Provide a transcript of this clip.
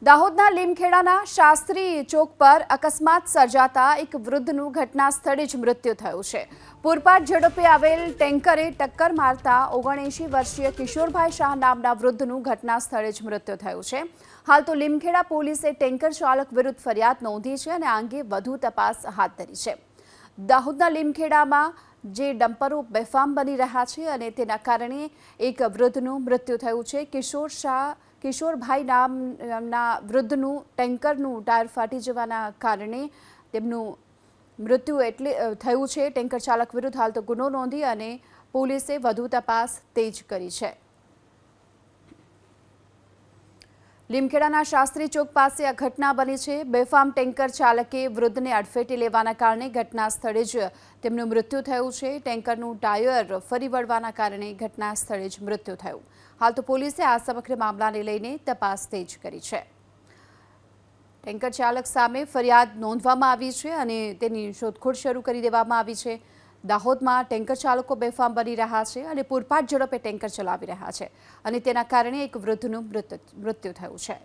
દાહોદના લીમખેડાના શાસ્ત્રી ચોક પર અકસ્માત સર્જાતા એક વૃદ્ધનું ઘટના સ્થળે જ મૃત્યુ થયું છે। પૂરપાટ ઝડપે આવેલ ટેન્કરે ટક્કર મારતા 79 વર્ષીય કિશોરભાઈ શાહ નામના વૃદ્ધનું ઘટના સ્થળે જ મૃત્યુ થયું છે। હાલ તો લીમખેડા પોલીસે ટેન્કર ચાલક વિરુદ્ધ ફરિયાદ નોંધી છે અને આ અંગે વધુ તપાસ હાથ ધરી છે। દાહોદના લીમખેડામાં જે ડમ્પરો બેફામ બની રહ્યા છે અને તેના કારણે એક વૃદ્ધનું મૃત્યુ થયું છે। કિશોરભાઈ નામના વૃદ્ધનું ટેન્કરનું ટાયર ફાટી જવાના કારણે તેમનું મૃત્યુ થયું છે। ટેન્કર ચાલક વિરુદ્ધ હાલ તો ગુનો નોંધી અને પોલીસે વધુ તપાસ તેજ કરી છે। લીમખેડાના શાસ્ત્રી ચોક પાસે આ ઘટના બની છે। બેફામ ટેન્કર ચાલકે વૃદ્ધને અડફેટે લેવાના કારણે ઘટના સ્થળે જ તેમનું મૃત્યુ થયું છે। ટેન્કરનું ટાયર ફરી વળવાના કારણે ઘટના સ્થળે જ મૃત્યુ થયું। હાલ તો પોલીસે આ સમગ્ર મામલાને લઈને તપાસ તેજ કરી છે। ટેન્કર ચાલક સામે ફરિયાદ નોંધવામાં આવી છે અને તેની શોધખોળ શરૂ કરી દેવામાં આવી છે। દાહોદમાં ટેન્કર ચાલકો બેફામ બની રહ્યા છે અને પૂરપાટ ઝડપે ટેન્કર ચલાવી રહ્યા છે અને તેના કારણે એક વૃદ્ધનું મૃત્યુ થયું છે।